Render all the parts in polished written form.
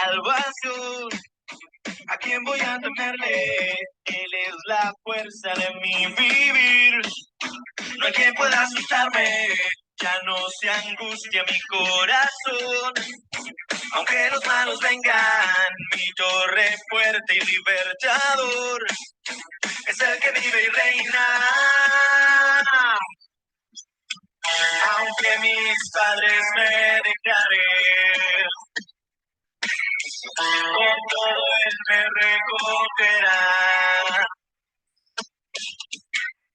salvación. ¿A quién voy a temerle? Él es la fuerza de mi vivir. No hay quien pueda asustarme, ya no se angustia mi corazón. Aunque los malos vengan, mi torre fuerte y libertador es el que vive y reina. Aunque mis padres me declaren, con todo él me recogerá.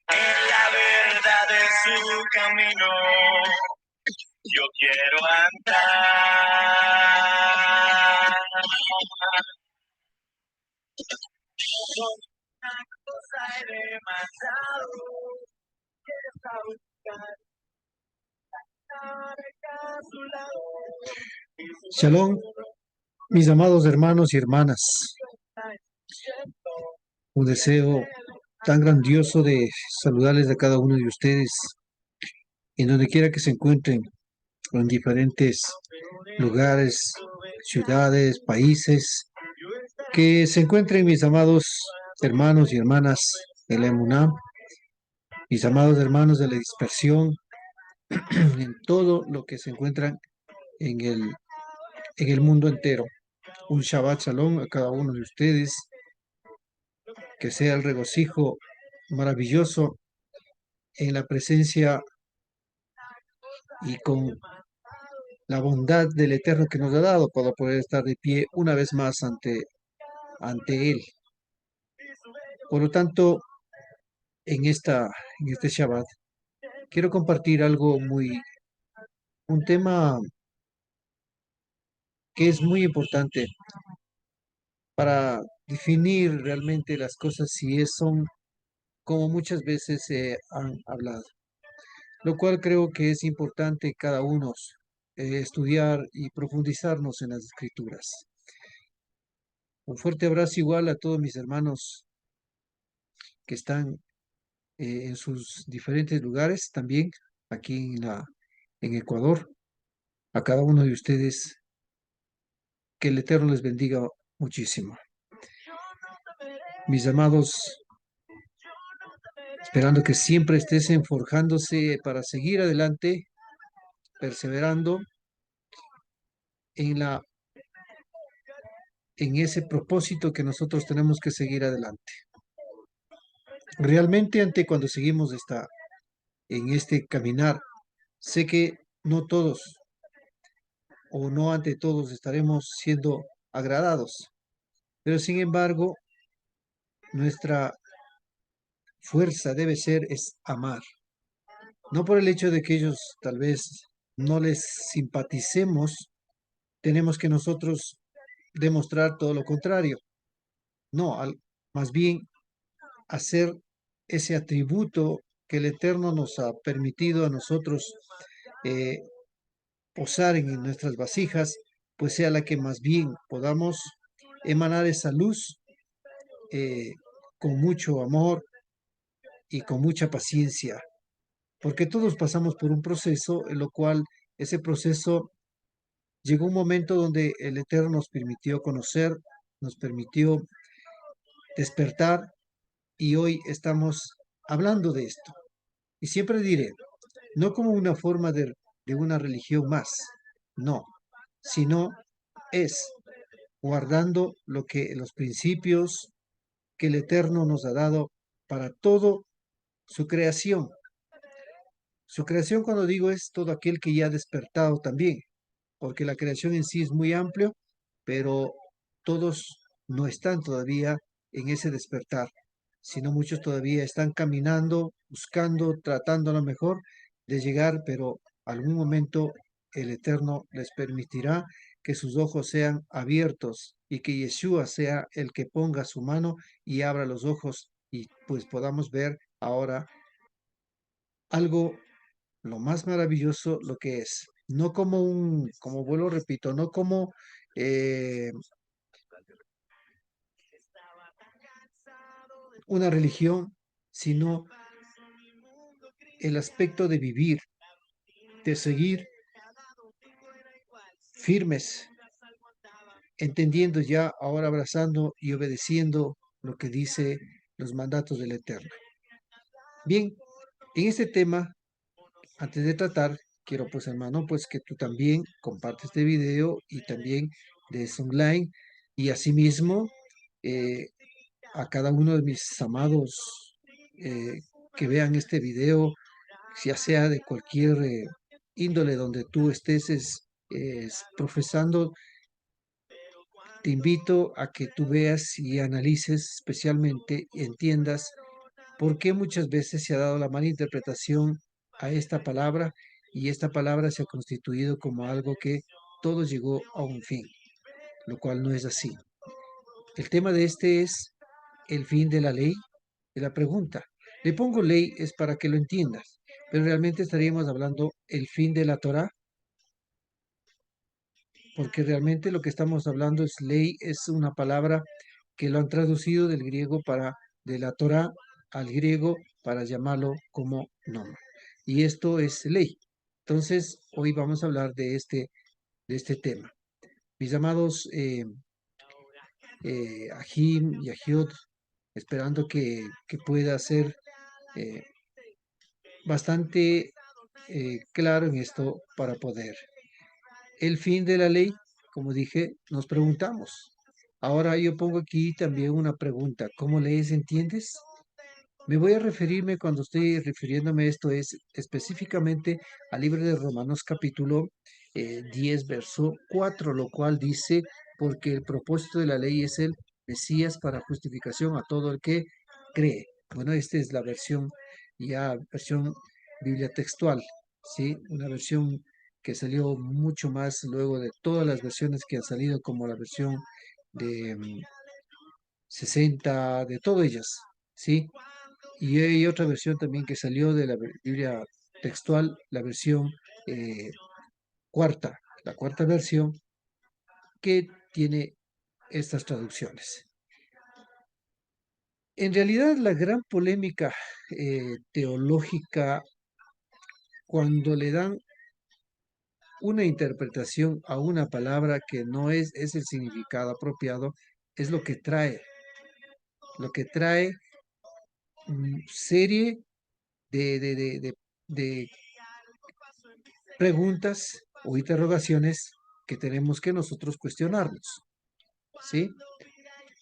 En la verdad de su camino, yo quiero andar. Una cosa he demandado, quiero buscar a su lado. Shalom, mis amados hermanos y hermanas. Un deseo tan grandioso de saludarles a cada uno de ustedes en donde quiera que se encuentren, en diferentes lugares, ciudades, países, que se encuentren mis amados hermanos y hermanas de la Emuná, mis amados hermanos de la dispersión, en todo lo que se encuentran en el mundo entero. Un Shabbat Shalom a cada uno de ustedes, que sea el regocijo maravilloso en la presencia y con la bondad del Eterno que nos ha dado para poder estar de pie una vez más ante Él. Por lo tanto, en este Shabbat, quiero compartir un tema que es muy importante para definir realmente las cosas son como muchas veces se han hablado, lo cual creo que es importante cada uno estudiar y profundizarnos en las escrituras. Un fuerte abrazo igual a todos mis hermanos que están en sus diferentes lugares, también aquí en Ecuador. A cada uno de ustedes, que el Eterno les bendiga muchísimo. Mis amados, esperando que siempre estés forjándose para seguir adelante, perseverando en en ese propósito que nosotros tenemos que seguir adelante. Realmente, cuando seguimos en este caminar, sé que no todos o no ante todos estaremos siendo agradados, pero sin embargo, nuestra fuerza debe ser es amar. No por el hecho de que ellos tal vez no les simpaticemos, tenemos que nosotros demostrar todo lo contrario. No, más bien hacer ese atributo que el Eterno nos ha permitido a nosotros eh, posar en nuestras vasijas, pues sea la que más bien podamos emanar esa luz eh, con mucho amor y con mucha paciencia, porque todos pasamos por un proceso en lo cual ese proceso llegó un momento donde el Eterno nos permitió conocer, nos permitió despertar y hoy estamos hablando de esto. Y siempre diré, no como una forma de una religión más, no, sino es guardando los principios que el Eterno nos ha dado para todo su creación. Su creación, cuando digo, es todo aquel que ya ha despertado también, porque la creación en sí es muy amplio, pero todos no están todavía en ese despertar, sino muchos todavía están caminando, buscando, tratando a lo mejor de llegar, pero algún momento el Eterno les permitirá que sus ojos sean abiertos y que Yeshua sea el que ponga su mano y abra los ojos y pues podamos ver ahora algo lo más maravilloso lo que es, no como como vuelvo, repito, no como eh, una religión, sino el aspecto de vivir, de seguir firmes entendiendo ya, ahora abrazando y obedeciendo lo que dice los mandatos del Eterno. Bien, en este tema, antes de tratar, quiero pues hermano, pues que tú también compartes este video y también des un like y asimismo eh, a cada uno de mis amados eh, que vean este video, ya sea de cualquier índole donde tú estés profesando, te invito a que tú veas y analices especialmente y entiendas por qué muchas veces se ha dado la mala interpretación a esta palabra y esta palabra se ha constituido como algo que todo llegó a un fin, lo cual no es así. El tema de este es el fin de la ley, de la pregunta. Le pongo ley es para que lo entiendas, pero realmente estaríamos hablando el fin de la Torá, porque realmente lo que estamos hablando es ley, es una palabra que lo han traducido del griego de la Torá al griego para llamarlo como nombre. Y esto es ley. Entonces, hoy vamos a hablar de este tema. Mis amados Ahim y Ahiot, esperando que pueda ser eh, bastante claro en esto para poder. El fin de la ley, como dije, nos preguntamos. Ahora yo pongo aquí también una pregunta. ¿Cómo lees, entiendes? Me voy a referirme cuando estoy refiriéndome a esto es específicamente al libro de Romanos capítulo 10, verso 4, lo cual dice, porque el propósito de la ley es el Mesías para justificación a todo el que cree. Bueno, esta es la versión, ya versión Biblia textual, ¿sí? Una versión que salió mucho más luego de todas las versiones que han salido, como la versión de 60, de todas ellas, ¿sí? Y hay otra versión también que salió de la Biblia textual, la versión eh, cuarta, la cuarta versión, que tiene estas traducciones. En realidad, la gran polémica teológica, cuando le dan una interpretación a una palabra que no es el significado apropiado, es lo que trae serie de preguntas o interrogaciones que tenemos que nosotros cuestionarnos, ¿sí?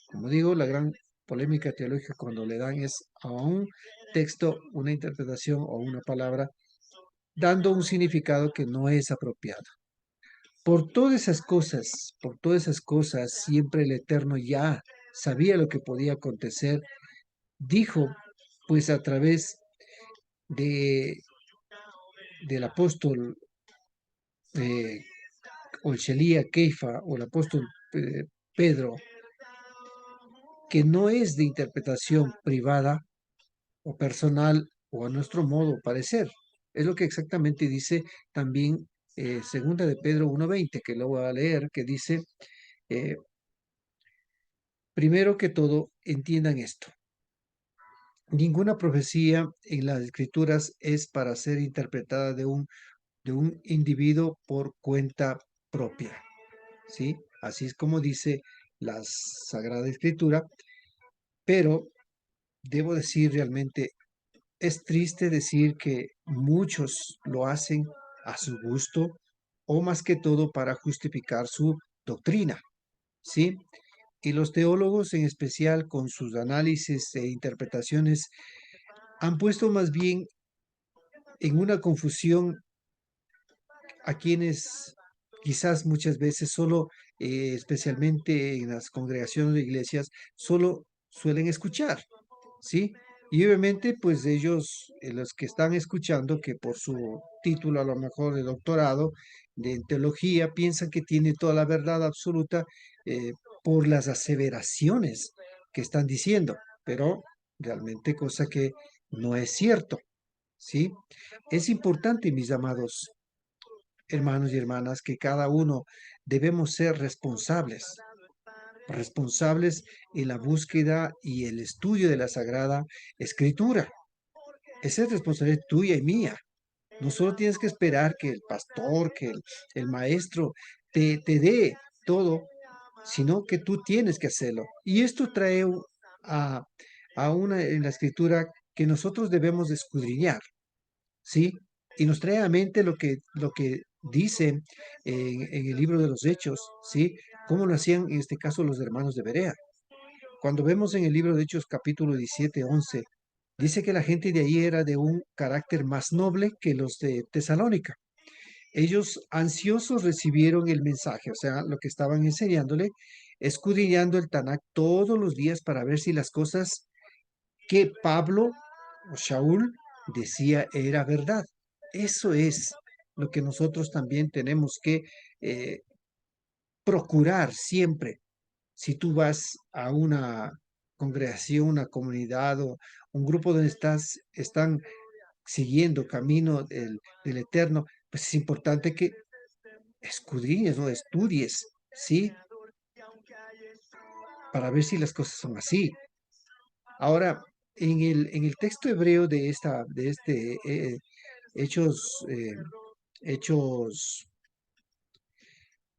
Como digo, la gran polémica teológica cuando le dan es a un texto una interpretación o una palabra dando un significado que no es apropiado. Por todas esas cosas, siempre el Eterno ya sabía lo que podía acontecer, dijo, pues a través de, del apóstol eh, o el Shelía Keifa o el apóstol Pedro, que no es de interpretación privada o personal o a nuestro modo parecer. Es lo que exactamente dice también segunda de Pedro 1:20, que lo voy a leer, que dice, eh, primero que todo, entiendan esto. Ninguna profecía en las escrituras es para ser interpretada de un individuo por cuenta propia, ¿sí? Así es como dice la Sagrada Escritura, pero debo decir realmente, es triste decir que muchos lo hacen a su gusto o más que todo para justificar su doctrina, ¿sí? Y los teólogos en especial con sus análisis e interpretaciones han puesto más bien en una confusión a quienes quizás muchas veces solo, especialmente en las congregaciones de iglesias, solo suelen escuchar, ¿sí? Y obviamente, pues ellos, los que están escuchando, que por su título a lo mejor de doctorado de en teología, piensan que tiene toda la verdad absoluta por las aseveraciones que están diciendo, pero realmente cosa que no es cierto, ¿sí? Es importante, mis amados hermanos y hermanas, que cada uno debemos ser responsables, responsables en la búsqueda y el estudio de la Sagrada Escritura. Esa es responsabilidad tuya y mía. No solo tienes que esperar que el pastor, que el maestro te dé todo, sino que tú tienes que hacerlo. Y esto trae a, a una en la escritura que nosotros debemos de escudriñar, ¿sí? Y nos trae a mente lo que dice en el libro de los Hechos, ¿sí? Cómo lo hacían en este caso los hermanos de Berea. Cuando vemos en el libro de Hechos capítulo 17 11 dice que la gente de ahí era de un carácter más noble que los de Tesalónica. Ellos ansiosos recibieron el mensaje, o sea, lo que estaban enseñándole, escudriñando el Tanakh todos los días para ver si las cosas que Pablo o Shaul decía era verdad. Eso es lo que nosotros también tenemos que eh, procurar siempre. Si tú vas a una congregación, una comunidad o un grupo donde están siguiendo camino del Eterno, pues es importante que escudriñes, no estudies, ¿sí? Para ver si las cosas son así. Ahora, en el texto hebreo de este Hechos, Hechos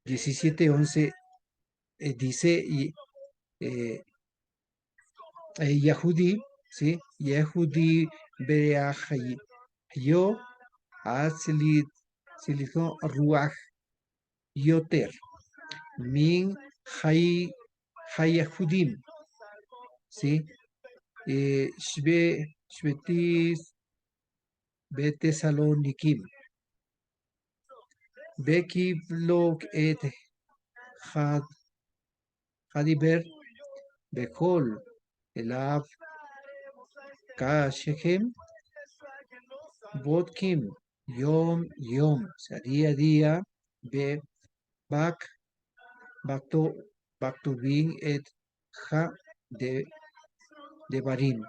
17:11, dice, eh, Yahudi, ¿sí? Yehudi yo Atzilit, Silito Ruach Yoter, Min Hay Hayahudim, ¿sí? Shvetis Betesalonikim, Beki Vlog et Had Hadiber Bekol Elav Kashem Bodkim Yom Yom, o sea, día a día, Be Bak Bakto Baktubin et Ha de, de Barim,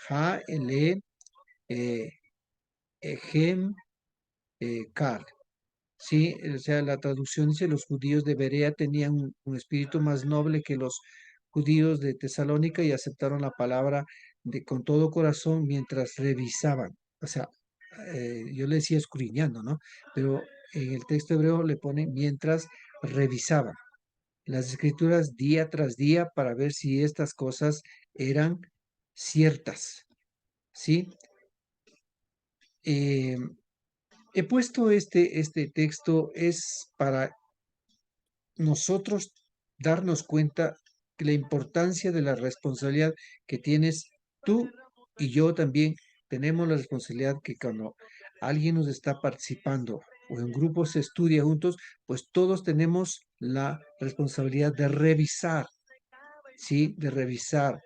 Ha Ele eh, Ejem Kar. Sí, o sea, la traducción dice, los judíos de Berea tenían un espíritu más noble que los judíos de Tesalónica y aceptaron la palabra con todo corazón mientras revisaban. O sea, yo le decía escudriñando, ¿no? Pero en el texto hebreo le pone mientras revisaban las escrituras día tras día para ver si estas cosas eran ciertas, ¿sí? Eh, He puesto este texto es para nosotros darnos cuenta que la importancia de la responsabilidad que tienes tú y yo también tenemos la responsabilidad que cuando alguien nos está participando o en grupos se estudia juntos, pues todos tenemos la responsabilidad de revisar, ¿sí? De revisar.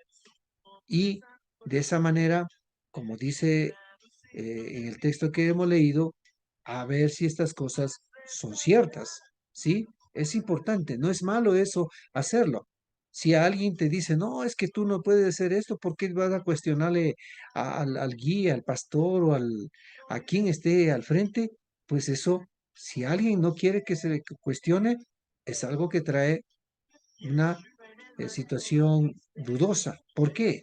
Y de esa manera, como dice en el texto que hemos leído, a ver si estas cosas son ciertas, ¿sí? Es importante, no es malo eso hacerlo. Si alguien te dice, no, es que tú no puedes hacer esto, ¿por qué vas a cuestionarle al guía, al pastor o a quien esté al frente? Pues eso, si alguien no quiere que se le cuestione, es algo que trae una situación dudosa. ¿Por qué?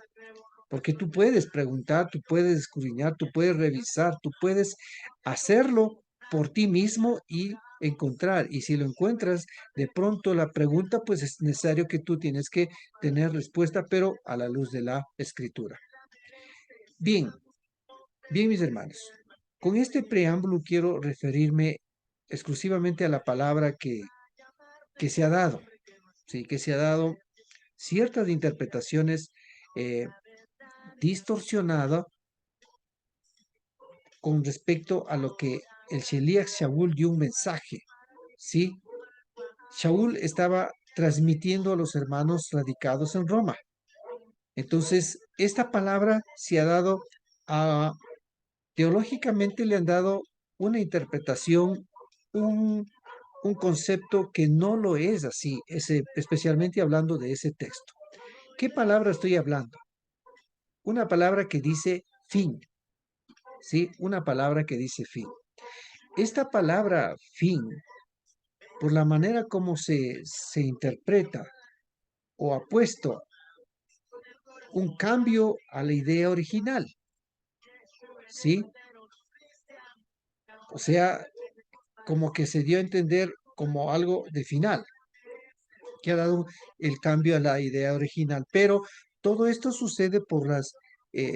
Porque tú puedes preguntar, tú puedes escudriñar, tú puedes revisar, tú puedes hacerlo por ti mismo y encontrar. Y si lo encuentras, de pronto la pregunta, pues es necesario que tú tienes que tener respuesta, pero a la luz de la escritura. Bien, bien, mis hermanos. Con este preámbulo quiero referirme exclusivamente a la palabra que se ha dado, sí, que se ha dado ciertas interpretaciones eh, distorsionadas con respecto a lo que el Sheliach Shaul dio un mensaje, ¿sí? Shaul estaba transmitiendo a los hermanos radicados en Roma. Entonces, esta palabra se ha dado a, teológicamente le han dado una interpretación, un, un concepto que no lo es así, especialmente hablando de ese texto. ¿Qué palabra estoy hablando? Una palabra que dice fin, ¿sí? Una palabra que dice fin. Esta palabra fin, por la manera como se interpreta o ha puesto un cambio a la idea original, ¿sí? O sea, como que se dio a entender como algo de final. que ha dado el cambio a la idea original. Pero todo esto sucede por las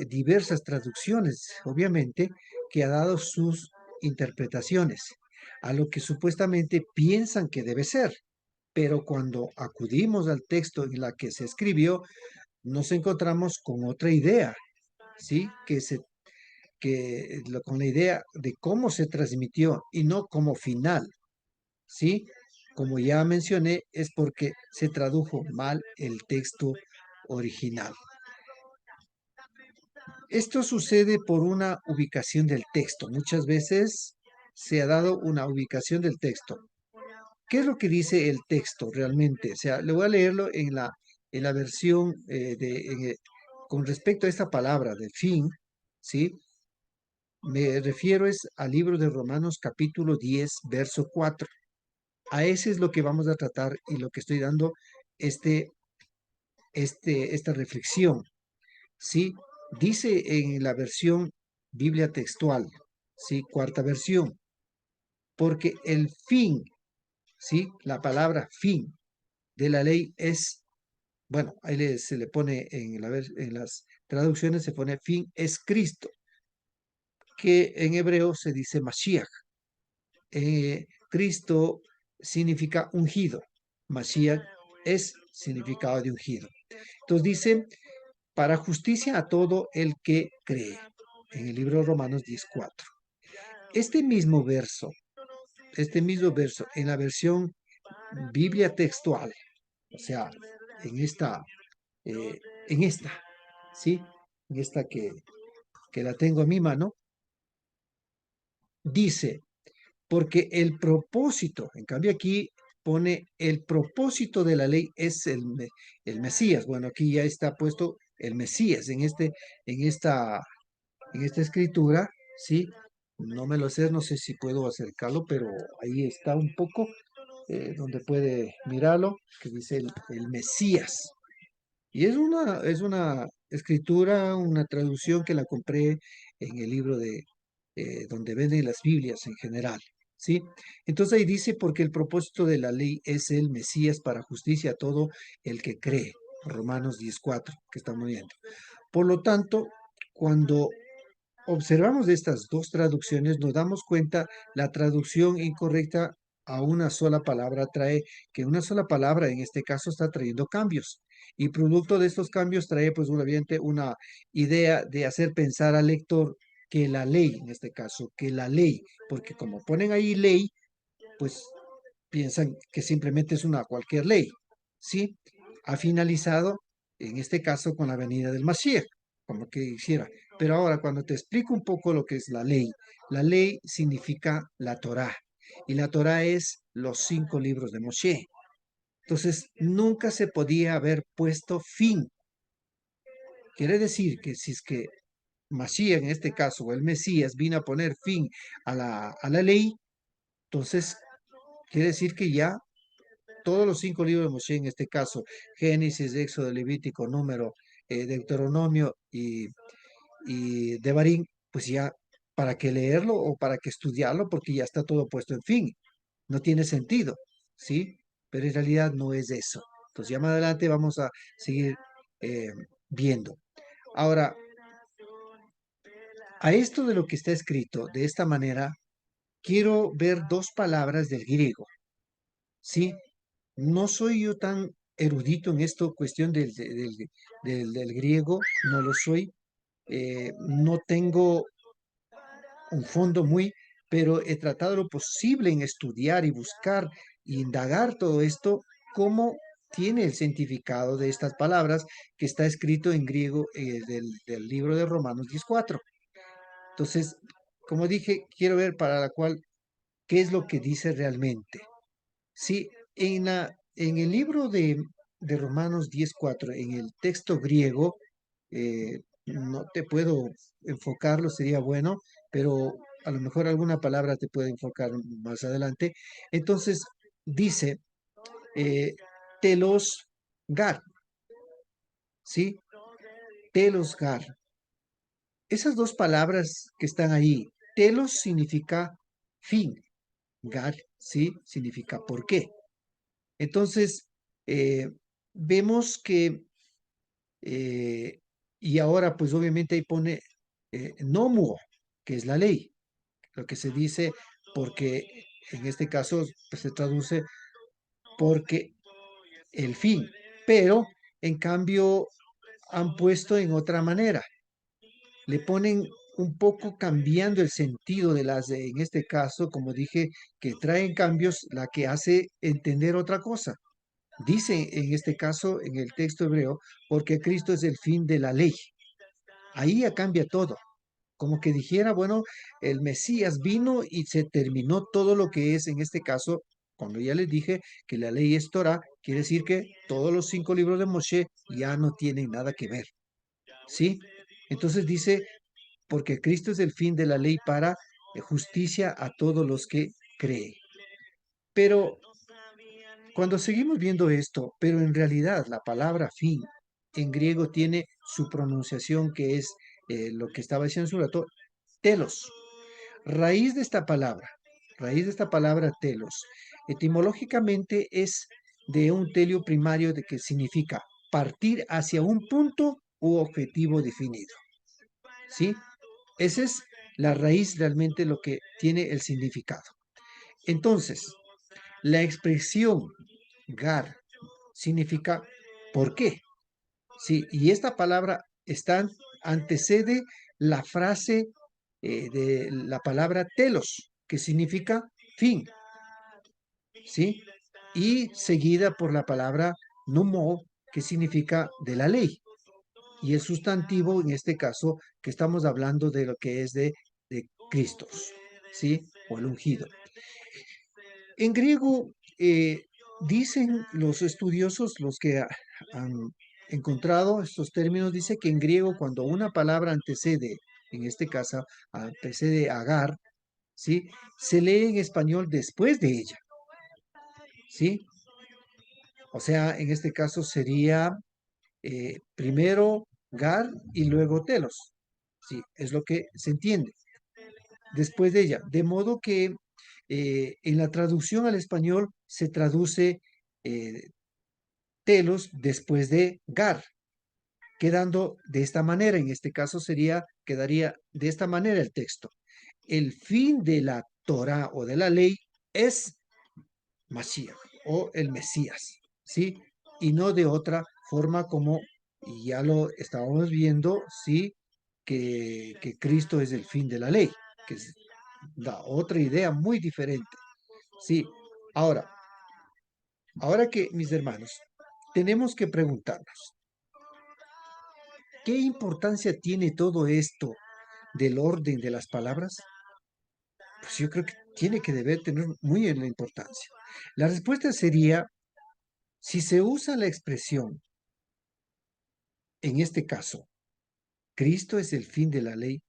diversas traducciones, obviamente, que ha dado sus interpretaciones a lo que supuestamente piensan que debe ser. Pero cuando acudimos al texto en la que se escribió, nos encontramos con otra idea, ¿sí? Con la idea de cómo se transmitió y no como final, ¿sí? Como ya mencioné, es porque se tradujo mal el texto original. Esto sucede por una ubicación del texto. Muchas veces se ha dado una ubicación del texto. ¿Qué es lo que dice el texto realmente? O sea, le voy a leerlo en la versión con respecto a esta palabra de fin, ¿sí? Me refiero es al libro de Romanos capítulo 10, verso 4. A ese es lo que vamos a tratar y lo que estoy dando este, esta reflexión, ¿sí? Dice en la versión Biblia textual, ¿sí? Cuarta versión, porque el fin, ¿sí? La palabra fin de la ley es, bueno, se le pone en las traducciones, se pone fin es Cristo, que en hebreo se dice Mashiach. Cristo significa ungido. Mashiach es significado de ungido. Entonces dice, para justicia a todo el que cree, en el libro de Romanos 10:4. Este mismo verso, en la versión Biblia textual, o sea, en esta, eh, en esta, ¿sí? En esta que la tengo en mi mano, dice, porque el propósito, en cambio aquí pone el propósito de la ley es el Mesías. Bueno, aquí ya está puesto el Mesías en esta escritura, ¿sí? No me lo sé, no sé si puedo acercarlo, pero ahí está un poco, donde puede mirarlo, que dice el Mesías. Y es una escritura, una traducción que la compré en el libro de donde venden las Biblias en general, ¿sí? Entonces ahí dice, porque el propósito de la ley es el Mesías para justicia a todo el que cree. Romanos 10:4, que estamos viendo. Por lo tanto, cuando observamos estas dos traducciones, nos damos cuenta la traducción incorrecta a una sola palabra trae que una sola palabra en este caso está trayendo cambios y producto de estos cambios trae pues obviamente una idea de hacer pensar al lector que la ley, en este caso, que la ley, porque como ponen ahí ley, pues piensan que simplemente es una cualquier ley, ¿sí? Ha finalizado, en este caso, con la venida del Mashiach, como que hiciera. Pero ahora, cuando te explico un poco lo que es la ley significa la Torá, y la Torá es los 5 libros de Moshe. Entonces, nunca se podía haber puesto fin. Quiere decir que si es que Mashiach, en este caso, o el Mesías, vino a poner fin a la ley, entonces quiere decir que ya todos los 5 libros de Moshe, en este caso, Génesis, Éxodo, Levítico, Número, Deuteronomio y Devarim, pues ya, ¿para qué leerlo o para qué estudiarlo? Porque ya está todo puesto en fin. No tiene sentido, ¿sí? Pero en realidad no es eso. Entonces, ya más adelante vamos a seguir eh, viendo. Ahora, a esto de lo que está escrito de esta manera, quiero ver dos palabras del griego, ¿sí? No soy yo tan erudito en esto, cuestión del griego, no lo soy. No tengo un fondo muy, pero he tratado lo posible en estudiar y buscar e indagar todo esto, cómo tiene el significado de estas palabras que está escrito en griego del libro de Romanos 10:4. Entonces, como dije, quiero ver para la cual qué es lo que dice realmente. Sí, en el libro de Romanos 10:4, en el texto griego, no te puedo enfocarlo, sería bueno, pero a lo mejor alguna palabra te puede enfocar más adelante. Entonces, dice, eh, telos gar, ¿sí? Telos gar. Esas dos palabras que están ahí, telos significa fin, gar, ¿sí? Significa por qué. Entonces, eh, vemos que, eh, y ahora pues obviamente ahí pone nomuo, que es la ley, lo que se dice porque en este caso pues, se traduce porque el fin, pero en cambio han puesto en otra manera, le ponen un poco cambiando el sentido de en este caso, como dije, que traen cambios, la que hace entender otra cosa. Dice en este caso, en el texto hebreo, porque Cristo es el fin de la ley. Ahí ya cambia todo. Como que dijera, bueno, el Mesías vino y se terminó todo lo que es, en este caso, cuando ya les dije que la ley es Torah, quiere decir que todos los 5 libros de Moshe ya no tienen nada que ver. ¿Sí? Entonces dice, porque Cristo es el fin de la ley para justicia a todos los que creen. Pero cuando seguimos viendo esto, pero en realidad la palabra fin en griego tiene su pronunciación que es lo que estaba diciendo hace un rato, telos. Raíz de esta palabra, raíz de esta palabra telos, etimológicamente es de un telio primario de que significa partir hacia un punto u objetivo definido. ¿Sí? Esa es la raíz realmente lo que tiene el significado. Entonces, la expresión gar significa ¿por qué? Sí, y esta palabra antecede la frase de la palabra telos, que significa fin, ¿sí? Y seguida por la palabra numo, que significa de la ley. Y el sustantivo, en este caso, que estamos hablando de lo que es de Cristos, ¿sí? O el ungido. En griego, dicen los estudiosos, los que han encontrado estos términos, dice que en griego cuando una palabra antecede, en este caso, antecede a agar, ¿sí? Se lee en español después de ella, ¿sí? O sea, en este caso sería primero gar y luego telos, ¿sí? Es lo que se entiende después de ella. De modo que en la traducción al español se traduce eh, telos después de gar, quedando de esta manera. En este caso quedaría de esta manera el texto. El fin de la Torah o de la ley es Mashiach o el Mesías, ¿sí? Y no de otra forma como ya lo estábamos viendo, ¿sí? Que Cristo es el fin de la ley, que da otra idea muy diferente. Sí, ahora, ahora que mis hermanos, tenemos que preguntarnos, ¿qué importancia tiene todo esto del orden de las palabras? Pues yo creo que tiene que deber tener muy en la importancia. La respuesta sería, si se usa la expresión, en este caso, Cristo es el fin de la ley,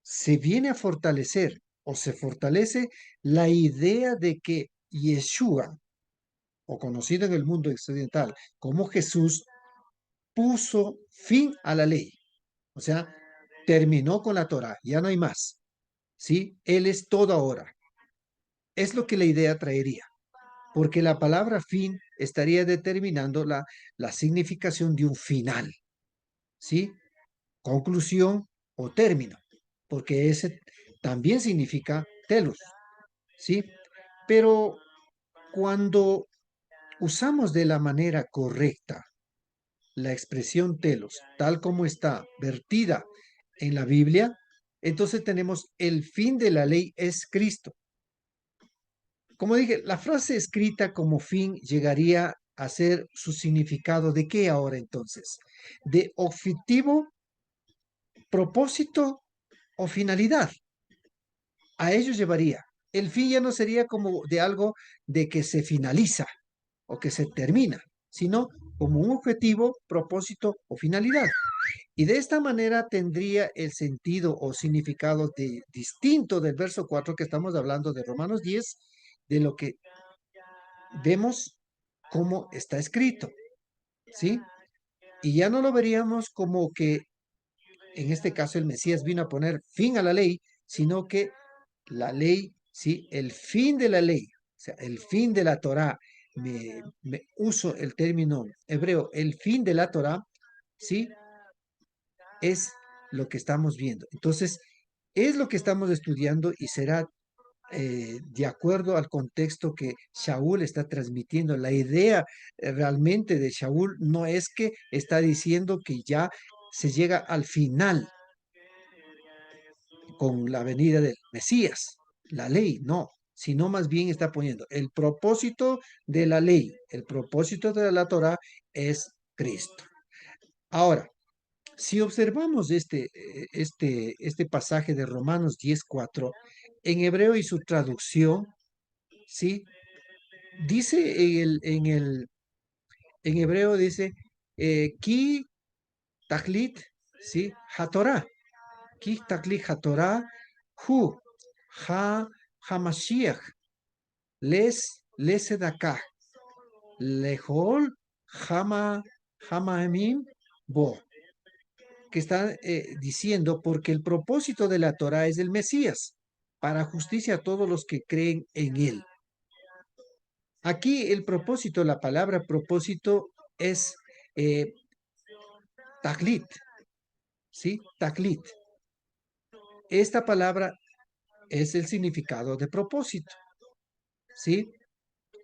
se viene a fortalecer o se fortalece la idea de que Yeshua, o conocido en el mundo occidental como Jesús, puso fin a la ley. O sea, terminó con la Torah, ya no hay más. ¿Sí? Él es todo ahora. Es lo que la idea traería, porque la palabra fin estaría determinando la significación de un final. ¿Sí? Conclusión o término, porque ese también significa telos. ¿Sí? Pero cuando usamos de la manera correcta la expresión telos, tal como está vertida en la Biblia, entonces tenemos el fin de la ley es Cristo. Como dije, la frase escrita como fin llegaría a ser su significado de qué ahora entonces? De objetivo, propósito o finalidad. A ello llevaría. El fin ya no sería como de algo de que se finaliza o que se termina, sino como un objetivo, propósito o finalidad. Y de esta manera tendría el sentido o significado distinto del verso 4 que estamos hablando de Romanos 10, de lo que vemos como está escrito, ¿sí? Y ya no lo veríamos como que en este caso el Mesías vino a poner fin a la ley, sino que la ley, ¿sí? El fin de la ley, o sea, el fin de la Torá, me uso el término hebreo, el fin de la Torah, ¿sí? Es lo que estamos viendo. Entonces, es lo que estamos estudiando y será de acuerdo al contexto que Shaul está transmitiendo. La idea realmente de Shaul no es que está diciendo que ya se llega al final con la venida del Mesías, la ley, no, sino más bien está poniendo el propósito de la ley, el propósito de la Torah es Cristo. Ahora, si observamos este pasaje de Romanos 10:4, en hebreo y su traducción, ¿sí? Dice en hebreo dice, ki tachlit, ¿sí? HaTorah, ki tachlit HaTorah, hu, ha, hamashiach, les sedakah, lehol, hamaemim, bo, que está diciendo, porque el propósito de la Torah es el Mesías, para justicia a todos los que creen en él. Aquí el propósito, la palabra propósito es taglit, ¿sí? Taglit. Esta palabra es el significado de propósito, ¿sí?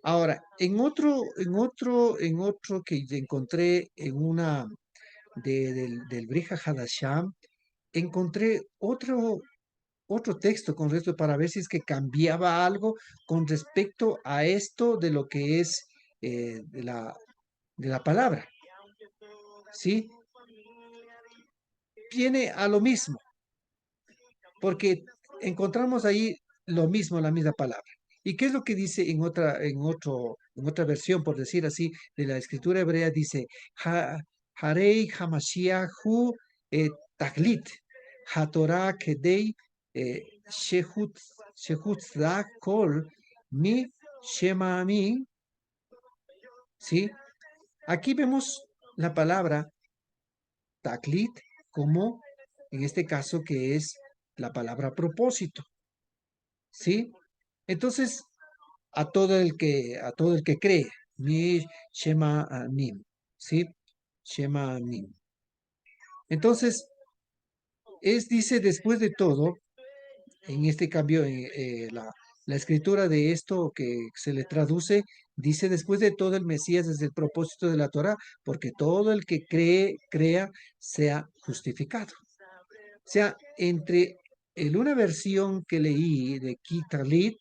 Ahora, en otro que encontré en una del Brija Hadasham, encontré otro texto con respecto para ver si es que cambiaba algo con respecto a esto de lo que es de la palabra, ¿sí? Viene a lo mismo, porque encontramos ahí lo mismo, la misma palabra. ¿Y qué es lo que dice en otra versión, por decir así, de la escritura hebrea? Dice, Harei Hamashiahu Taglit, HaTorah Kedei Shehut Kol Mi Shema Mi, ¿sí? Aquí vemos la palabra Taglit como, en este caso, que es la palabra propósito, ¿sí? Entonces, a todo el que cree, mi Shema Nim, ¿sí? Shema Nim. Entonces, dice, después de todo, en este cambio, la escritura de esto que se le traduce, dice, después de todo, el Mesías es el propósito de la Torah, porque todo el que crea, sea justificado. O sea, entre una versión que leí de Kitalit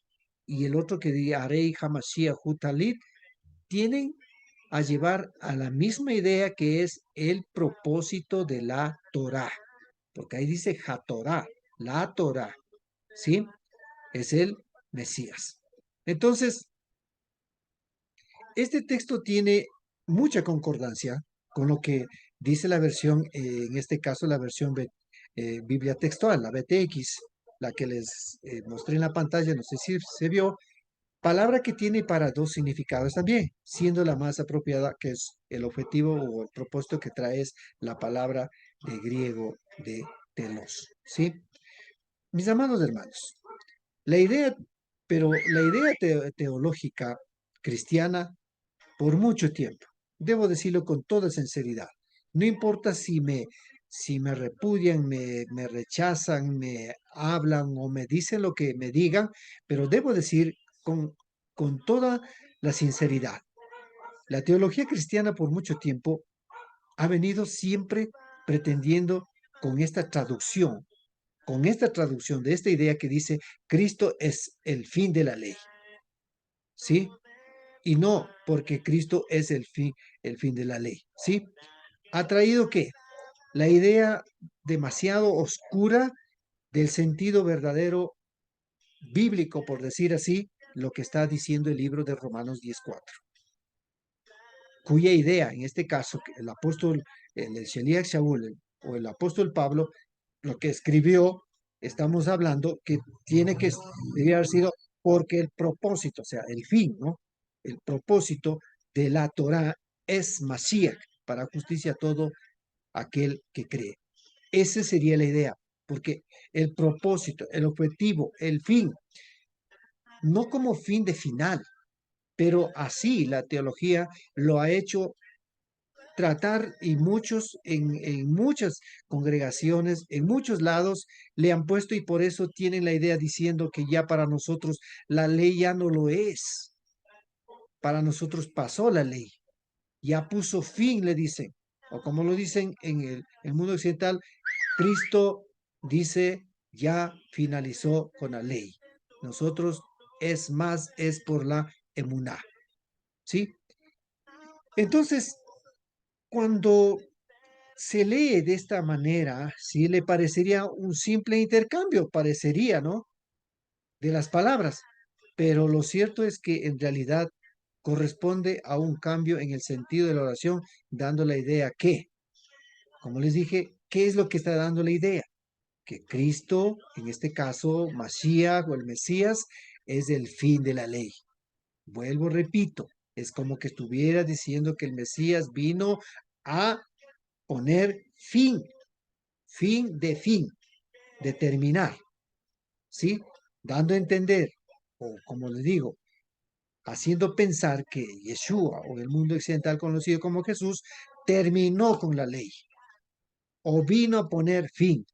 y el otro que di Arei Hamashiach Hutalit, tienen a llevar a la misma idea que es el propósito de la Torah, porque ahí dice HaTorah, la Torah, ¿sí? Es el Mesías. Entonces, este texto tiene mucha concordancia con lo que dice la versión, en este caso la versión Biblia textual, la BTX, la que les mostré en la pantalla, no sé si se vio, palabra que tiene para dos significados también, siendo la más apropiada, que es el objetivo o el propósito que trae es la palabra de griego de telos, ¿sí? Mis amados hermanos, la idea, pero la idea teológica cristiana por mucho tiempo. Debo decirlo con toda sinceridad. No importa si me repudian, me rechazan, me hablan o me dicen lo que me digan, pero debo decir con toda la sinceridad. La teología cristiana por mucho tiempo ha venido siempre pretendiendo con esta traducción de esta idea que dice Cristo es el fin de la ley. ¿Sí? Y no porque Cristo es el fin de la ley, ¿sí? ¿Ha traído qué? La idea demasiado oscura del sentido verdadero bíblico, por decir así, lo que está diciendo el libro de Romanos 10:4, cuya idea, en este caso, el apóstol, el Sheliach Shaul o el apóstol Pablo, lo que escribió, estamos hablando que debería haber sido porque el propósito, o sea, el fin, ¿no? El propósito de la Torah es Mashiach, para justicia a todo aquel que cree. Esa sería la idea, porque el propósito, el objetivo, el fin, no como fin de final, pero así la teología lo ha hecho tratar y muchos en muchas congregaciones, en muchos lados le han puesto y por eso tienen la idea diciendo que ya para nosotros la ley ya no lo es. Para nosotros pasó la ley, ya puso fin, le dicen. O como lo dicen en el mundo occidental, Cristo dice, ya finalizó con la ley. Nosotros es más, es por la emuná. ¿Sí? Entonces, cuando se lee de esta manera, sí le parecería un simple intercambio, parecería, ¿no? De las palabras, pero lo cierto es que en realidad corresponde a un cambio en el sentido de la oración, dando la idea que, como les dije, ¿qué es lo que está dando la idea? Que Cristo, en este caso, Mashiach o el Mesías, es el fin de la ley. Vuelvo, repito, es como que estuviera diciendo que el Mesías vino a poner fin, de terminar, ¿sí? Dando a entender, o como les digo, haciendo pensar que Yeshua o el mundo occidental conocido como Jesús terminó con la ley o vino a poner fin,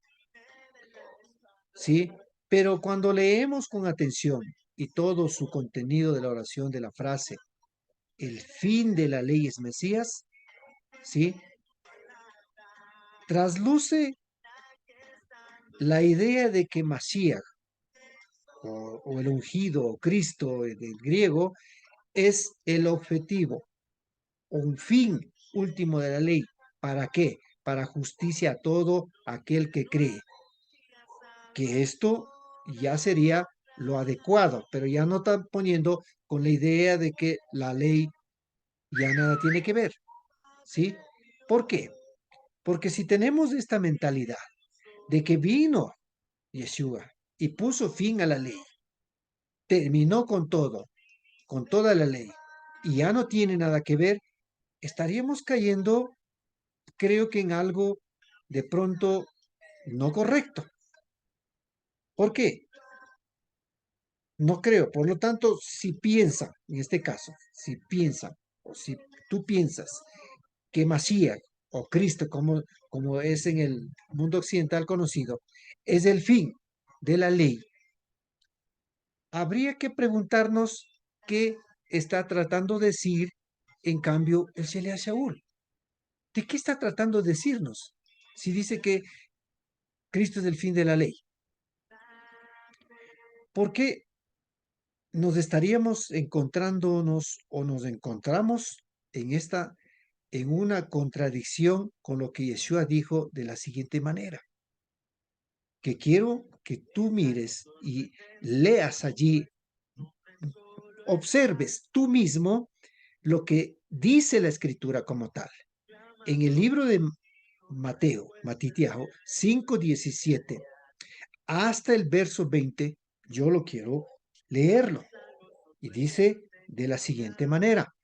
¿sí? Pero cuando leemos con atención y todo su contenido de la oración de la frase, el fin de la ley es Mesías, ¿sí? Trasluce la idea de que Mashiach o el ungido o Cristo del griego es el objetivo, un fin último de la ley. ¿Para qué? Para justicia a todo aquel que cree. Que esto ya sería lo adecuado, pero ya no están poniendo con la idea de que la ley ya nada tiene que ver, ¿sí? ¿Por qué? Porque si tenemos esta mentalidad de que vino Yeshua y puso fin a la ley, terminó con todo, con toda la ley, y ya no tiene nada que ver, estaríamos cayendo, creo que en algo de pronto no correcto. ¿Por qué? No creo. Por lo tanto, si piensan, en este caso, si piensan, o si tú piensas que Mashiach o Cristo, como es en el mundo occidental conocido, es el fin de la ley, habría que preguntarnos qué está tratando de decir, en cambio, el Sheleah Shaul. ¿De qué está tratando de decirnos? Si dice que Cristo es el fin de la ley. ¿Por qué nos estaríamos encontrándonos o nos encontramos en una contradicción con lo que Yeshua dijo de la siguiente manera? Que quiero que tú mires y leas allí, observes tú mismo lo que dice la escritura como tal. En el libro de Matitiaho 5:17 hasta el verso 20, yo lo quiero leerlo. Y dice de la siguiente manera: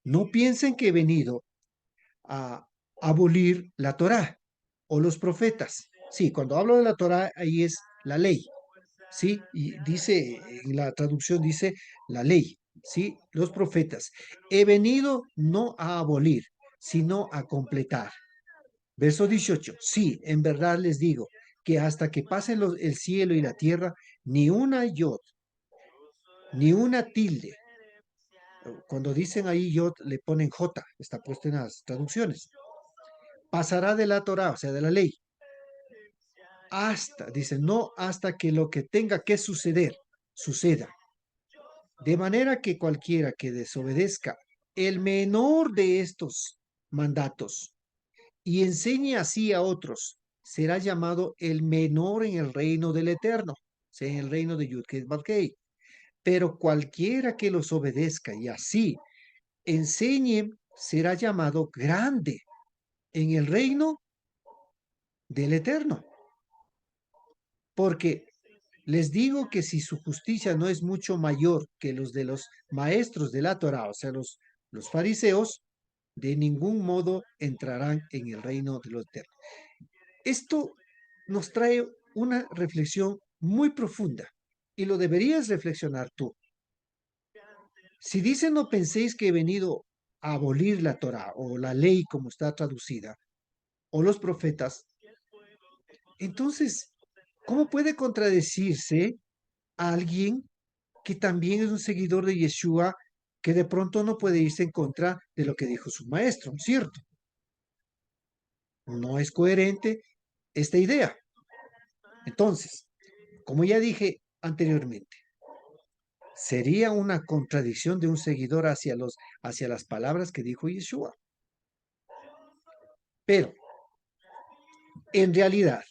no piensen que he venido a abolir la Torá o los profetas. Sí, cuando hablo de la Torá, ahí es la ley. Sí, y dice, en la traducción dice la ley. Sí, los profetas. He venido no a abolir, sino a completar. Verso 18. Sí, en verdad les digo que hasta que pasen el cielo y la tierra, ni una yod, ni una tilde. Cuando dicen ahí yod, le ponen J, está puesto en las traducciones. Pasará de la Torá, o sea, de la ley, hasta, dice, no hasta que lo que tenga que suceder, suceda. De manera que cualquiera que desobedezca el menor de estos mandatos y enseñe así a otros, será llamado el menor en el reino del Eterno, sea en el reino de Yudkei Balkei. Pero cualquiera que los obedezca y así enseñe, será llamado grande en el reino del Eterno. Porque les digo que si su justicia no es mucho mayor que los de los maestros de la Torah, o sea, los fariseos, de ningún modo entrarán en el reino de los eternos. Esto nos trae una reflexión muy profunda y lo deberías reflexionar tú. Si dice no penséis que he venido a abolir la Torá o la ley como está traducida, o los profetas, entonces, ¿cómo puede contradecirse a alguien que también es un seguidor de Yeshua, que de pronto no puede irse en contra de lo que dijo su maestro, ¿cierto? No es coherente esta idea. Entonces, como ya dije anteriormente, sería una contradicción de un seguidor hacia las palabras que dijo Yeshua. Pero, en realidad,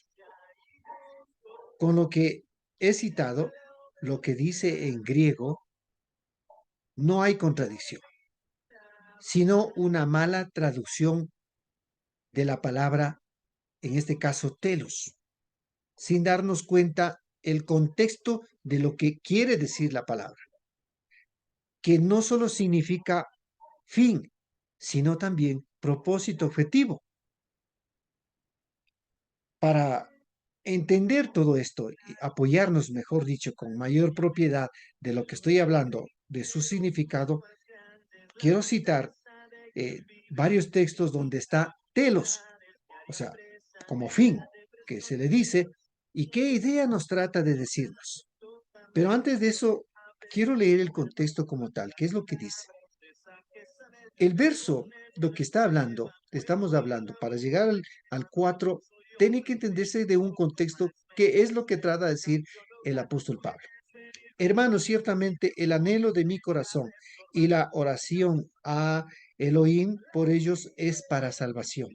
con lo que he citado, lo que dice en griego, no hay contradicción, sino una mala traducción de la palabra, en este caso, telos, sin darnos cuenta el contexto de lo que quiere decir la palabra, que no solo significa fin, sino también propósito objetivo. Para entender todo esto y apoyarnos, mejor dicho, con mayor propiedad de lo que estoy hablando, de su significado, quiero citar varios textos donde está telos, o sea, como fin, que se le dice, y qué idea nos trata de decirnos. Pero antes de eso, quiero leer el contexto como tal, qué es lo que dice. El verso, lo que está hablando, estamos hablando, para llegar al 4, tiene que entenderse de un contexto que es lo que trata de decir el apóstol Pablo. Hermanos, ciertamente el anhelo de mi corazón y la oración a Elohim por ellos es para salvación,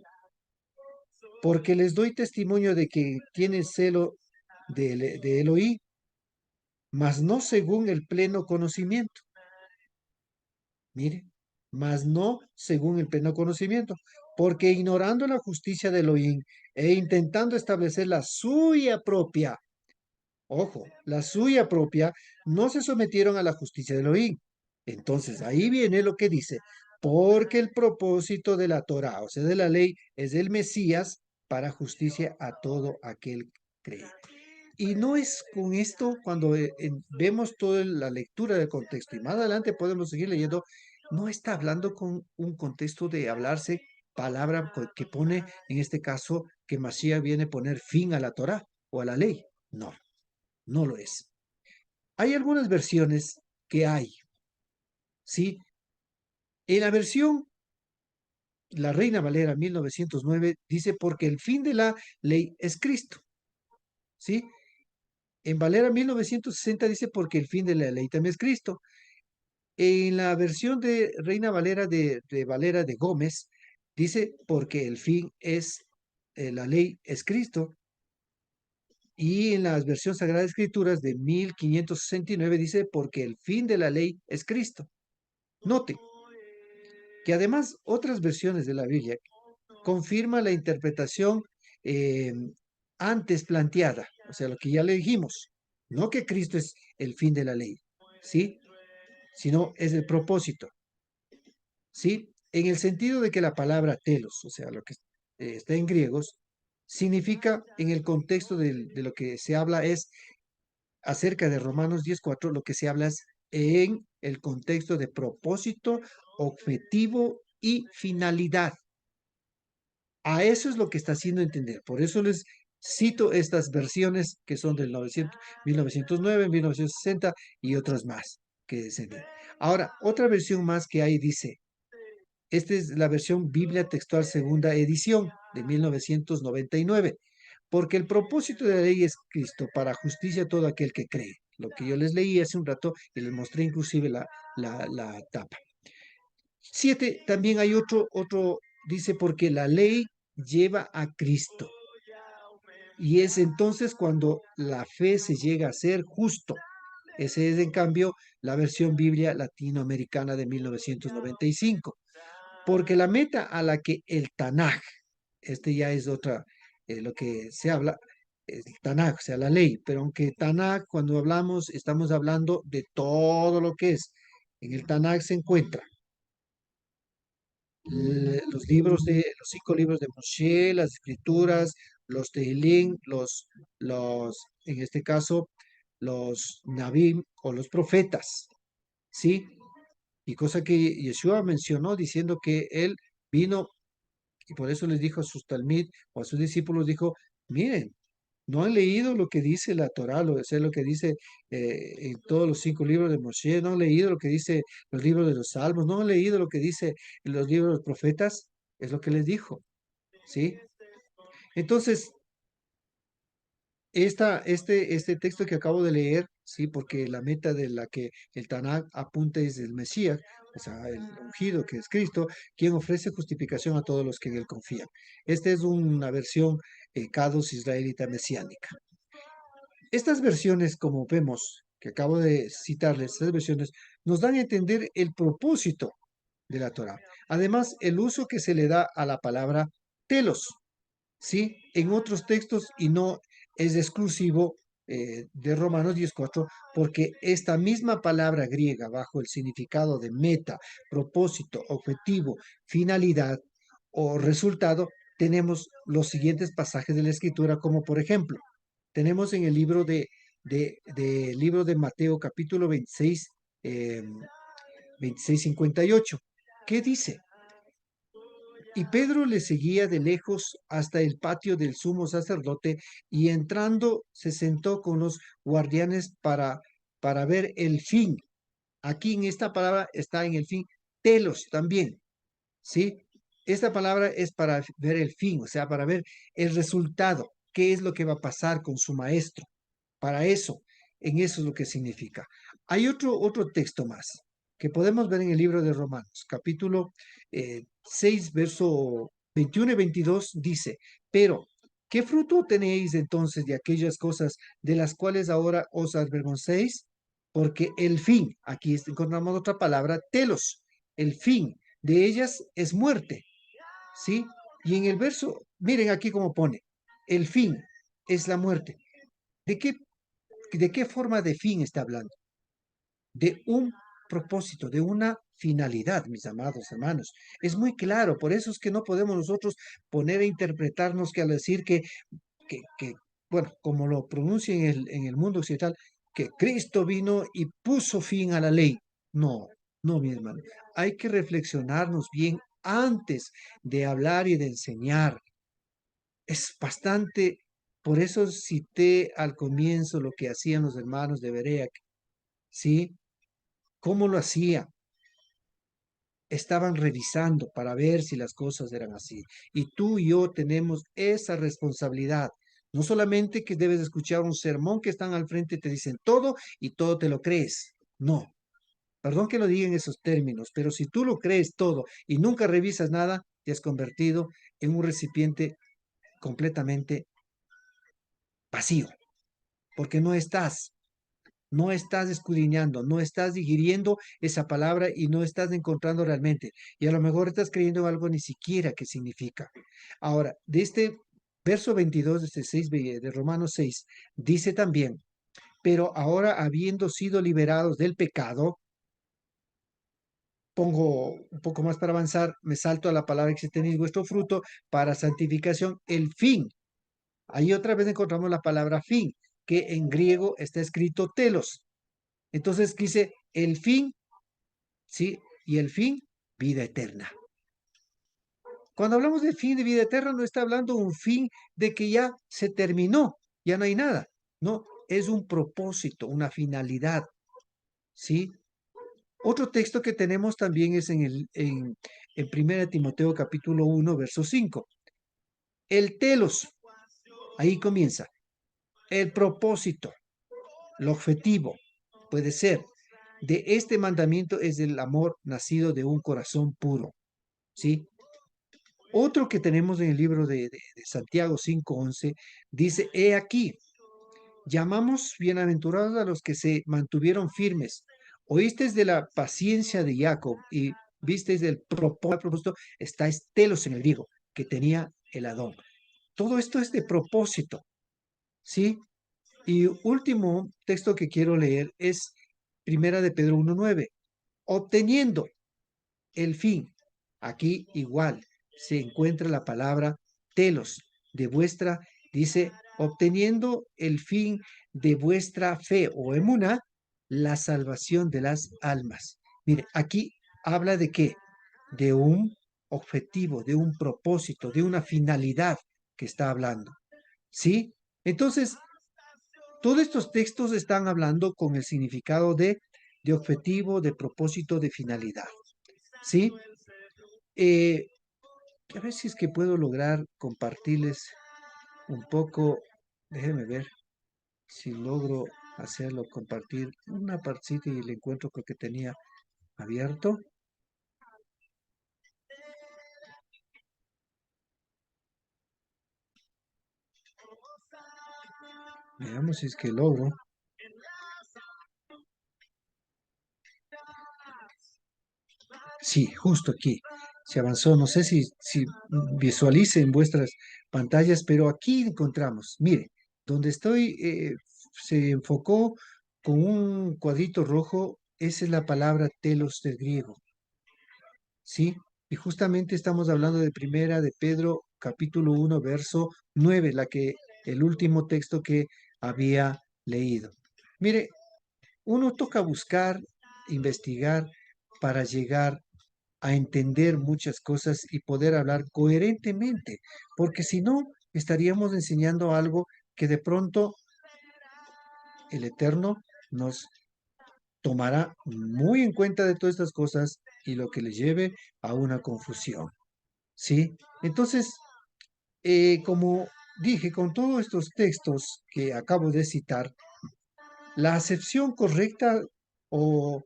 porque les doy testimonio de que tienen celo de Elohim, mas no según el pleno conocimiento. Mire, mas no según el pleno conocimiento, porque ignorando la justicia de Elohim e intentando establecer la suya propia, ojo, la suya propia, no se sometieron a la justicia de Elohim. Entonces, ahí viene lo que dice, porque el propósito de la Torah, o sea, de la ley, es el Mesías para justicia a todo aquel que cree. Y no es con esto cuando vemos toda la lectura del contexto y más adelante podemos seguir leyendo, no está hablando con un contexto de hablarse palabra que pone, en este caso, que Mashiach viene a poner fin a la Torah o a la ley. No, no lo es. Hay algunas versiones que hay, ¿sí? En la versión, la Reina Valera 1909 dice, porque el fin de la ley es Cristo, ¿sí? En Valera 1960 dice, porque el fin de la ley también es Cristo. En la versión de Reina Valera de Valera de Gómez, dice, porque el fin es, la ley es Cristo. Y en la versión Sagrada Escrituras de 1569 dice, porque el fin de la ley es Cristo. Note que además otras versiones de la Biblia confirman la interpretación eh, antes planteada, o sea, lo que ya le dijimos, no que Cristo es el fin de la ley, ¿sí? Sino es el propósito. ¿Sí? En el sentido de que la palabra telos, o sea, lo que está en griegos, significa, en el contexto de lo que se habla es acerca de Romanos 10:4, lo que se habla es en el contexto de propósito, objetivo y finalidad. A eso es lo que está haciendo entender. Por eso les cito estas versiones que son del 1909, 1960 y otras más que se ven. Ahora, otra versión más que hay dice, esta es la versión Biblia Textual Segunda Edición de 1999, porque el propósito de la ley es Cristo para justicia a todo aquel que cree. Lo que yo les leí hace un rato y les mostré inclusive la tapa. 7, también hay dice, porque la ley lleva a Cristo. Y es entonces cuando la fe se llega a ser justo. Ese es, en cambio, la versión Biblia latinoamericana de 1995. Porque la meta a la que el Tanaj, este ya es otra, lo que se habla, el Tanaj, o sea, la ley, pero aunque Tanaj, cuando hablamos, estamos hablando de todo lo que es. En el Tanaj se encuentra los 5 libros de Moshe, las escrituras, los Tehillim, en este caso, los Nabim o los profetas, ¿sí? y cosa que Yeshua mencionó diciendo que él vino y por eso les dijo a sus talmid o a sus discípulos, dijo, miren, no han leído lo que dice la Torá, lo que dice en todos los 5 libros de Moshe, no han leído lo que dice los libros de los Salmos, no han leído lo que dice en los libros de los profetas, es lo que les dijo, ¿sí? Entonces, este texto que acabo de leer, sí, porque la meta de la que el Tanakh apunta es el Mesías, o sea, el ungido que es Cristo, quien ofrece justificación a todos los que en él confían. Esta es una versión Kados israelita mesiánica. Estas versiones, como vemos, que acabo de citarles, estas versiones nos dan a entender el propósito de la Torah. Además, el uso que se le da a la palabra telos, ¿sí? En otros textos y no es exclusivo de Romanos 10:4, porque esta misma palabra griega bajo el significado de meta, propósito, objetivo, finalidad o resultado, tenemos los siguientes pasajes de la Escritura, como por ejemplo, tenemos en el libro de Mateo capítulo 26, 56:58. ¿Qué dice? Y Pedro le seguía de lejos hasta el patio del sumo sacerdote y entrando se sentó con los guardianes para ver el fin. Aquí en esta palabra está en el fin, telos también, ¿sí? Esta palabra es para ver el fin, o sea, para ver el resultado, qué es lo que va a pasar con su maestro. Para eso, en eso es lo que significa. Hay otro texto más que podemos ver en el libro de Romanos, capítulo 6, verso 21 y 22, dice, pero, ¿qué fruto tenéis entonces de aquellas cosas de las cuales ahora os avergoncéis? Porque el fin, aquí encontramos otra palabra, telos, el fin de ellas es muerte, ¿sí? Y en el verso, miren aquí cómo pone, el fin es la muerte. ¿De qué ¿De qué forma de fin está hablando? De un propósito, de una finalidad, mis amados hermanos. Es muy claro, por eso es que no podemos nosotros poner a interpretarnos que al decir que bueno, como lo pronuncia en el mundo occidental, que Cristo vino y puso fin a la ley. No, no, mi hermano. Hay que reflexionarnos bien antes de hablar y de enseñar. Es bastante, por eso cité al comienzo lo que hacían los hermanos de Berea, ¿sí? ¿Cómo lo hacían? Estaban revisando para ver si las cosas eran así. Y tú y yo tenemos esa responsabilidad. No solamente que debes escuchar un sermón que están al frente y te dicen todo y todo te lo crees. No, perdón que lo diga en esos términos, pero si tú lo crees todo y nunca revisas nada, te has convertido en un recipiente completamente vacío, porque no estás escudriñando, no estás digiriendo esa palabra y no estás encontrando realmente. Y a lo mejor estás creyendo en algo ni siquiera que significa. Ahora, de este verso 22 de, este 6, de Romanos 6, dice también, pero ahora habiendo sido liberados del pecado, pongo un poco más para avanzar, me salto a la palabra que si tenéis vuestro fruto para santificación, el fin. Ahí otra vez encontramos la palabra fin, que en griego está escrito telos. Entonces dice el fin, ¿sí? Y el fin, vida eterna. Cuando hablamos de fin de vida eterna, no está hablando un fin de que ya se terminó, ya no hay nada. No, es un propósito, una finalidad, ¿sí? Otro texto que tenemos también es en 1 Timoteo capítulo 1, verso 5. El telos, ahí comienza. El propósito, el objetivo, puede ser, de este mandamiento es el amor nacido de un corazón puro, ¿sí? Otro que tenemos en el libro de Santiago 5:11 dice, he aquí, llamamos bienaventurados a los que se mantuvieron firmes. Oísteis de la paciencia de Jacob y visteis del propósito, está telos en el griego, que tenía el Adón. Todo esto es de propósito, ¿sí? Y último texto que quiero leer es Primera de Pedro 1:9, obteniendo el fin. Aquí igual se encuentra la palabra telos de vuestra, dice, obteniendo el fin de vuestra fe o emuna, la salvación de las almas. Mire, aquí habla de qué? De un objetivo, de un propósito, de una finalidad que está hablando. ¿Sí? Entonces, todos estos textos están hablando con el significado de objetivo, de propósito, de finalidad. ¿Sí? Eh, a ver si es que puedo lograr compartirles un poco. Déjenme ver si logro hacerlo, compartir una partita y le encuentro creo que tenía abierto. Veamos si es que logro. Sí, justo aquí se avanzó. No sé si visualicen vuestras pantallas, pero aquí encontramos, mire, donde estoy, se enfocó con un cuadrito rojo, esa es la palabra telos del griego, ¿sí? Y justamente estamos hablando de Primera de Pedro, capítulo 1, verso 9, el último texto que había leído. Mire, uno toca buscar, investigar para llegar a entender muchas cosas y poder hablar coherentemente, porque si no, estaríamos enseñando algo que de pronto el Eterno nos tomará muy en cuenta de todas estas cosas y lo que le lleve a una confusión. ¿Sí? Entonces, como dije, con todos estos textos que acabo de citar, la acepción correcta o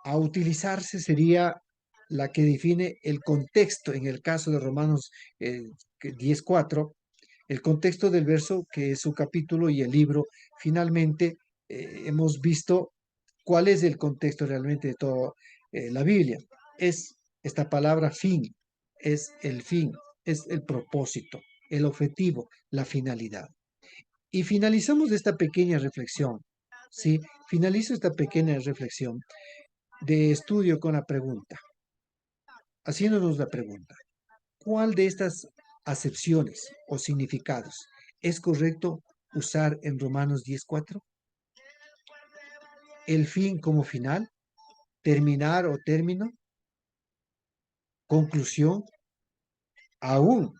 a utilizarse sería la que define el contexto, en el caso de Romanos 10:4, el contexto del verso que es su capítulo y el libro. Finalmente, hemos visto cuál es el contexto realmente de toda la Biblia. Es esta palabra fin, es el fin, es el propósito, el objetivo, la finalidad. Y finalizamos esta pequeña reflexión, ¿sí? Finalizo esta pequeña reflexión de estudio con la pregunta, haciéndonos la pregunta, ¿cuál de estas acepciones o significados es correcto usar en Romanos 10:4? El fin como final, terminar o término, conclusión, aún,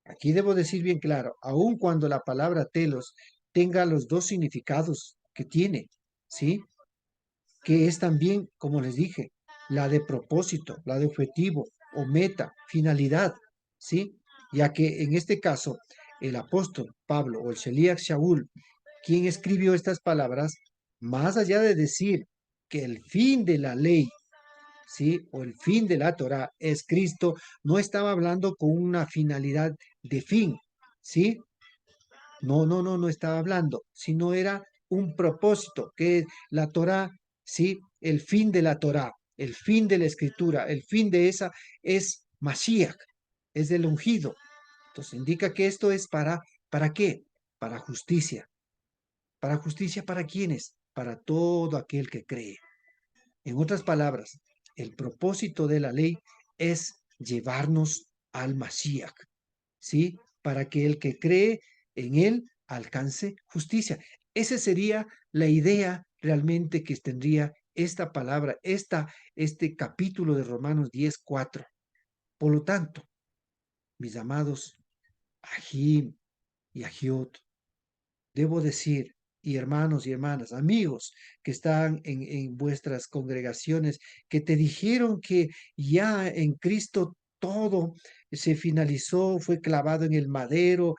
aquí debo decir bien claro, aún cuando la palabra telos tenga los dos significados que tiene, ¿sí? Que es también, como les dije, la de propósito, la de objetivo o meta, finalidad, ¿sí? Ya que en este caso, el apóstol Pablo o el Sheliach Shaul, quien escribió estas palabras, más allá de decir que el fin de la ley, ¿sí? O el fin de la Torah es Cristo, no estaba hablando con una finalidad de fin, ¿sí? No, no, no, no estaba hablando, sino era un propósito, que la Torá, sí, el fin de la Torá, el fin de la escritura, el fin de esa es Mashiach, es el ungido. Entonces indica que esto es ¿para qué? Para justicia. ¿Para justicia para quiénes? Para todo aquel que cree. En otras palabras, el propósito de la ley es llevarnos al Mashiach, ¿sí? Para que el que cree en él alcance justicia. Esa sería la idea realmente que tendría esta palabra, este capítulo de Romanos 10:4. Por lo tanto, mis amados Ahim y Ahiot, debo decir, y hermanos y hermanas, amigos que están en vuestras congregaciones, que te dijeron que ya en Cristo todo se finalizó, fue clavado en el madero.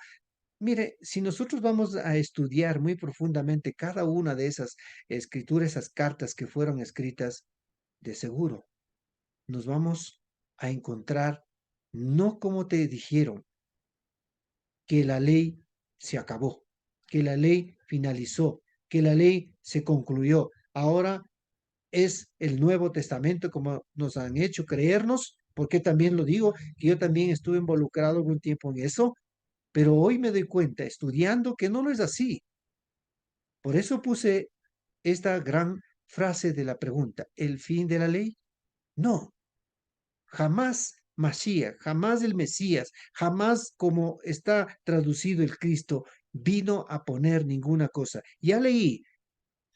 Mire, si nosotros vamos a estudiar muy profundamente cada una de esas escrituras, esas cartas que fueron escritas, de seguro nos vamos a encontrar no como te dijeron, que la ley se acabó, que la ley finalizó, que la ley se concluyó. Ahora es el Nuevo Testamento como nos han hecho creernos, porque también lo digo, que yo también estuve involucrado algún tiempo en eso, pero hoy me doy cuenta, estudiando, que no es así. Por eso puse esta gran frase de la pregunta, ¿el fin de la ley? No, jamás Mashiach, jamás el Mesías, jamás como está traducido el Cristo, vino a poner ninguna cosa. Ya leí,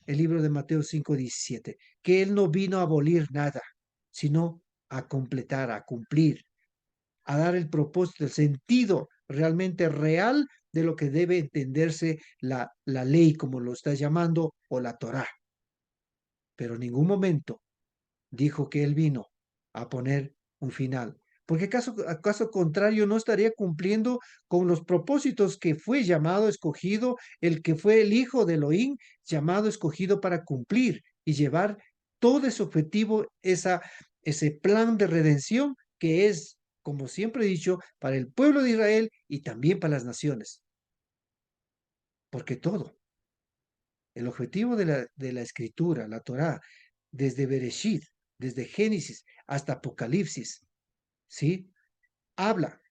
el libro de Mateo 5:17, que Él no vino a abolir nada, sino a completar, a cumplir, a dar el propósito, el sentido realmente real de lo que debe entenderse la ley, como lo está llamando, o la Torá. Pero en ningún momento dijo que Él vino a poner un final. Porque acaso contrario no estaría cumpliendo con los propósitos que fue llamado, escogido, el que fue el hijo de Elohim, llamado, escogido para cumplir y llevar todo ese objetivo, ese plan de redención que es, como siempre he dicho, para el pueblo de Israel y también para las naciones. Porque todo, el objetivo de la escritura, la Torá, desde Bereshit, desde Génesis hasta Apocalipsis, ¿sí? Habla,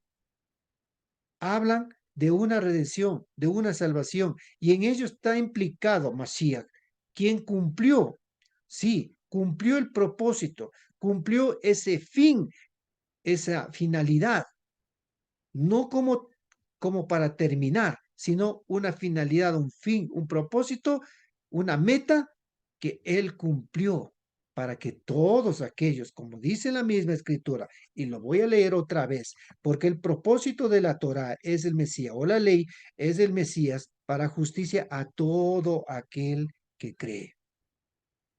hablan de una redención, de una salvación, y en ello está implicado Mashiach, quien cumplió, sí, cumplió el propósito, cumplió ese fin, esa finalidad, no como para terminar, sino una finalidad, un fin, un propósito, una meta que él cumplió para que todos aquellos, como dice la misma escritura, y lo voy a leer otra vez, porque el propósito de la Torá es el Mesías, o la ley es el Mesías para justicia a todo aquel que cree.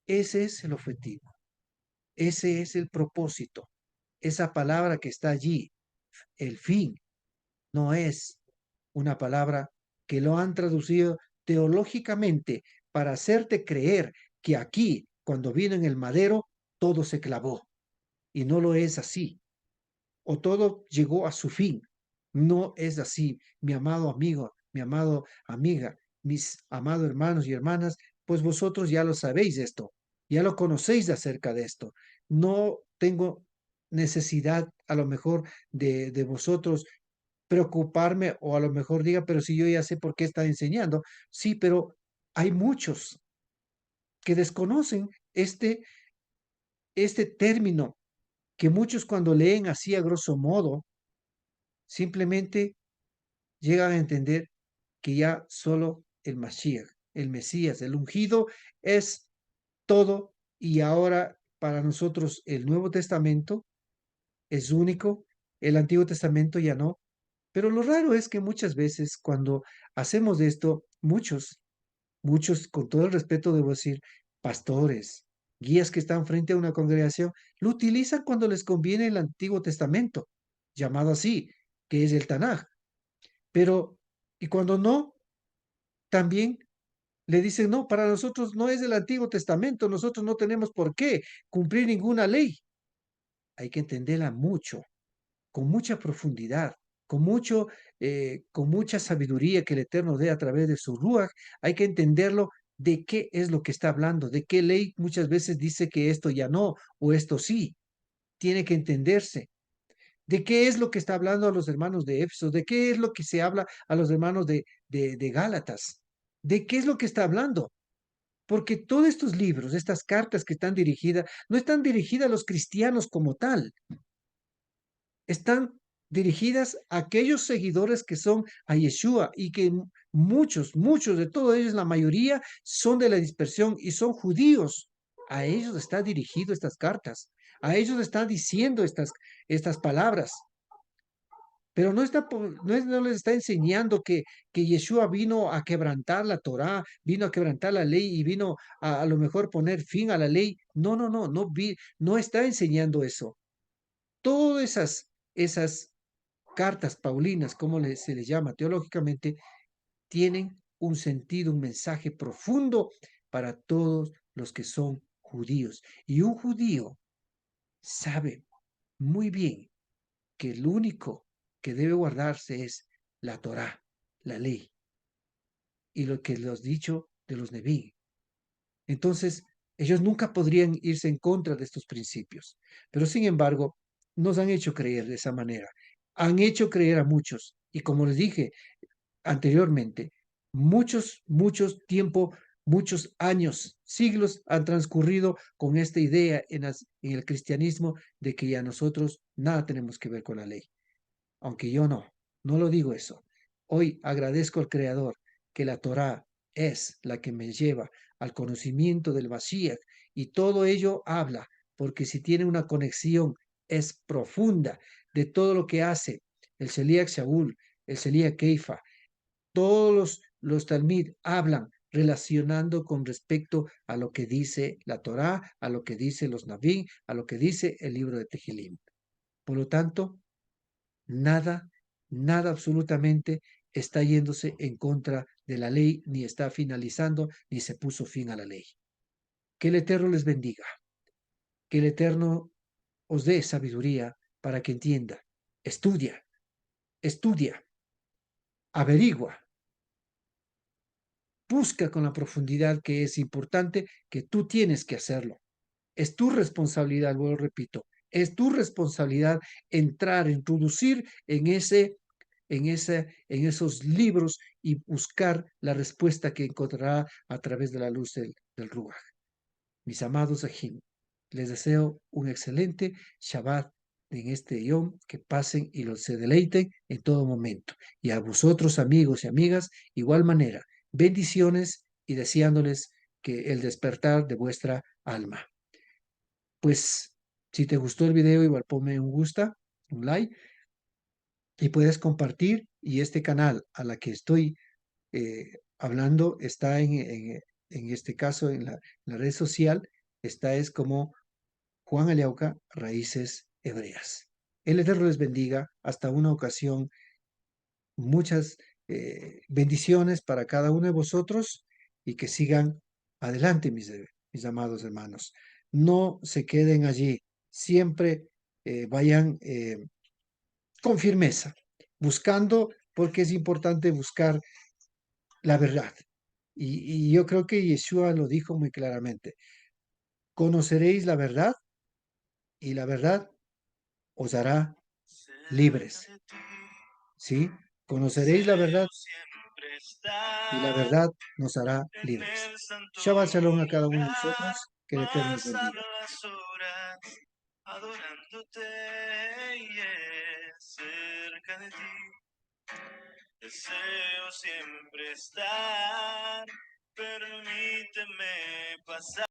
Ese es el objetivo, ese es el propósito, esa palabra que está allí, el fin no es una palabra que lo han traducido teológicamente para hacerte creer que aquí, cuando vino en el madero, todo se clavó. Y no lo es así. O todo llegó a su fin. No es así, mi amado amigo, mi amado amiga, mis amados hermanos y hermanas, pues vosotros ya lo sabéis esto, ya lo conocéis acerca de esto. No tengo necesidad a lo mejor de vosotros preocuparme o a lo mejor diga, pero si yo ya sé por qué está enseñando. Sí, pero hay muchos que desconocen este término que muchos cuando leen así a grosso modo, simplemente llegan a entender que ya solo el Mashiach, el Mesías, el ungido es todo y ahora para nosotros el Nuevo Testamento es único, el Antiguo Testamento ya no. Pero lo raro es que muchas veces cuando hacemos esto, muchos, con todo el respeto debo decir, pastores, guías que están frente a una congregación, lo utilizan cuando les conviene el Antiguo Testamento, llamado así, que es el Tanaj. Pero, y cuando no, también le dicen, no, para nosotros no es el Antiguo Testamento, nosotros no tenemos por qué cumplir ninguna ley. Hay que entenderla mucho, con mucha profundidad, con mucha sabiduría que el Eterno dé a través de su Ruach, hay que entenderlo de qué es lo que está hablando, de qué ley muchas veces dice que esto ya no o esto sí, tiene que entenderse. ¿De qué es lo que está hablando a los hermanos de Éfeso? ¿De qué es lo que se habla a los hermanos de Gálatas? ¿De qué es lo que está hablando? Porque todos estos libros, estas cartas que están dirigidas, no están dirigidas a los cristianos como tal, están dirigidas a aquellos seguidores que son a Yeshua y que muchos de todos ellos, la mayoría, son de la dispersión y son judíos. A ellos está dirigido estas cartas, a ellos están diciendo estas palabras, pero no les está enseñando que Yeshua vino a quebrantar la Torá, vino a quebrantar la ley y vino a lo mejor poner fin a la ley. No, no, no, no está enseñando eso. Todas esas cartas paulinas, como se les llama teológicamente, tienen un sentido, un mensaje profundo para todos los que son judíos. Y un judío sabe muy bien que el único que debe guardarse es la Torá, la ley, y lo que los dicho de los Neví. Entonces, ellos nunca podrían irse en contra de estos principios. Pero sin embargo, nos han hecho creer de esa manera. Han hecho creer a muchos. Y como les dije anteriormente, muchos tiempo, muchos años, siglos han transcurrido con esta idea en el cristianismo de que ya nosotros nada tenemos que ver con la ley. Aunque yo no lo digo eso. Hoy agradezco al Creador que la Torá es la que me lleva al conocimiento del Mashiach. Y todo ello habla, porque si tiene una conexión, es profunda de todo lo que hace el Sheliach Shaul, el Sheliach Keifa, todos los Talmid hablan relacionando con respecto a lo que dice la Torá, a lo que dice los Naví, a lo que dice el libro de Tehilim. Por lo tanto, nada, nada absolutamente está yéndose en contra de la ley, ni está finalizando, ni se puso fin a la ley. Que el Eterno les bendiga, que el Eterno os dé sabiduría para que entienda, estudia, estudia, averigua, busca con la profundidad que es importante, que tú tienes que hacerlo. Es tu responsabilidad, lo repito, es tu responsabilidad entrar, introducir en esos libros y buscar la respuesta que encontrará a través de la luz del Ruach. Mis amados Ajim, les deseo un excelente Shabbat en este Yom, que pasen y se deleiten en todo momento. Y a vosotros, amigos y amigas, igual manera, bendiciones y deseándoles que el despertar de vuestra alma. Pues, si te gustó el video, igual ponme un gusta, un like, y puedes compartir. Y este canal a la que estoy hablando está en este caso en la red social, está es como Juan Aliauca, Raíces Hebreas. El Eterno les bendiga. Hasta una ocasión. Muchas bendiciones para cada uno de vosotros y que sigan adelante, mis amados hermanos. No se queden allí. Siempre vayan con firmeza, buscando, porque es importante buscar la verdad. Y yo creo que Yeshua lo dijo muy claramente. Conoceréis la verdad y la verdad os hará Cerca libres. de ti, ¿Sí? Conoceréis la verdad deseo siempre y la estar verdad nos hará en libres. el santo Shabbat Shalom a cada uno de lugar, nosotros. Que el Eterno les pasar bendiga. las horas adorándote y cerca de ti. Deseo siempre estar, permíteme pasar.